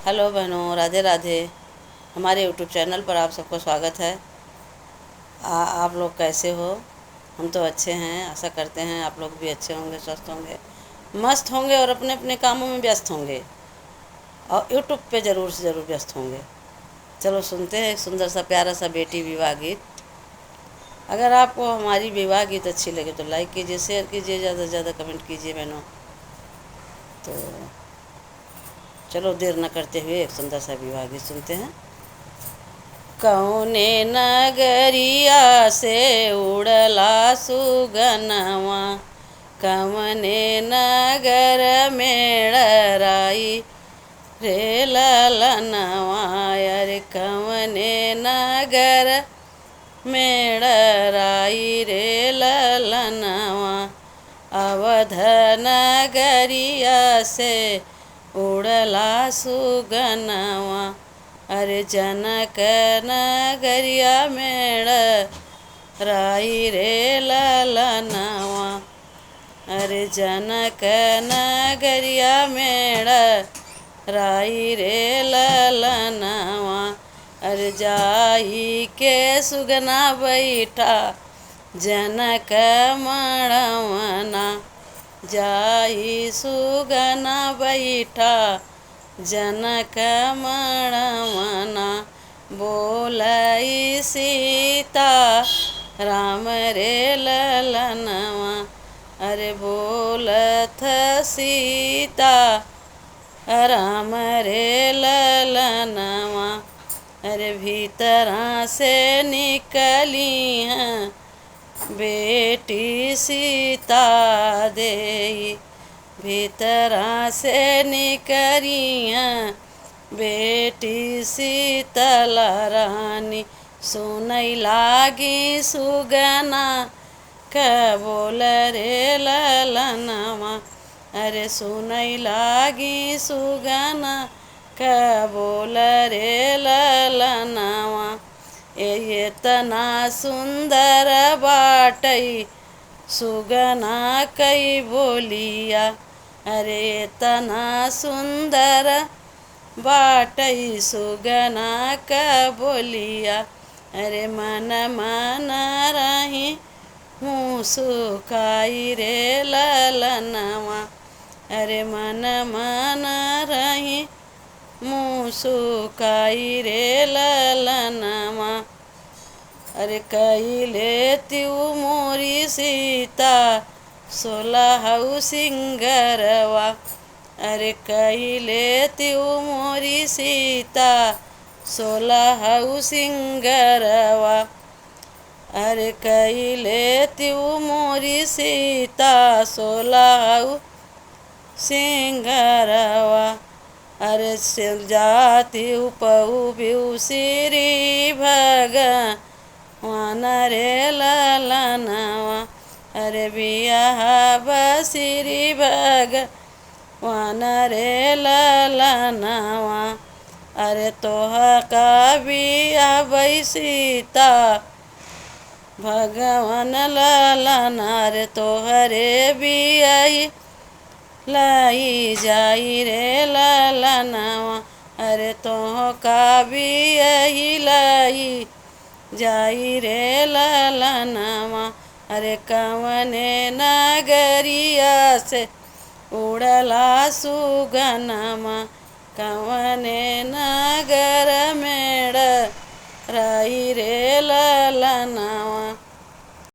Hello बहनों, राधे राधे। हमारे YouTube channel पर आप सबको स्वागत है। आप लोग कैसे हो? हम तो अच्छे हैं। आशा करते हैं आप लोग भी अच्छे होंगे, स्वस्थ होंगे, मस्त होंगे और अपने अपने कामों में व्यस्त होंगे और यूट्यूब पे ज़रूर से ज़रूर व्यस्त होंगे। चलो सुनते हैं एक सुंदर सा प्यारा सा बेटी विवाह गीत। अगर आपको हमारी विवाह गीत अच्छी लगे तो लाइक कीजिए, शेयर कीजिए, ज़्यादा से ज़्यादा कमेंट कीजिए बहनों। तो चलो देर न करते हुए एक सुंदर सा विवाह गीत सुनते हैं। कौने नगरिया से उड़ला सुगनवा, कवने नगर मेड़राई रे ललनवा। अरे कवने नगर मेड़राई रे ललनवा, अवध नगरिया से उड़ला सुगनवा। अरे जनक नगरिया मेड़ राई रे ललनवा। अरे जनक नगरिया मेड़ राई रे ललनवा। अरे जाई के सुगना बैठा जनक मड़वना, जाई सुगना बैठा जनक मड़वना। बोलई सीता राम रे ललनवा। अरे बोलथ सीता राम रे ललनवा। अरे भीतरा से निकली हैं बेटी सीता देई, भीतरा से निकरिया बेटी शीतला रानी। सुनई लागी सुगना क बोल रे ललनवा। अरे सुनई लागी सुगना क बोल रे ललनवा। ये तना सुंदर बाटई सुगना कई बोलिया। अरे तना सुंदर बाटई सुगना का बोलिया। अरे मन मन रही हूँ सुखाई रे ललनवा। अरे मन मन रही मुँह सुखाई रे ललनवा। अरे कई लेती मोरी सीता सोलहऊ सिंगरवा। अरे कई लेती मोरी सीता सोलहऊ सिंगरवा। अरे कई लेती मोरी सीता सोलहऊ सिंगरवा। अरे जाती उपऊ बिऊ श्री भगवान रे ललनवा। अरे बियाह बसिरी भगवान रे ललनवा। अरे तोह का बियाह सीता भगवान ललन। अरे तोहरे बियाही लाई जाई रे ललनवा। अरे तोह का बियाही लाई जाई रे ललनवा। अरे कवने नगरिया से उड़ला सुगनमा, कवने नगर मेड़ राई रे ललनवा।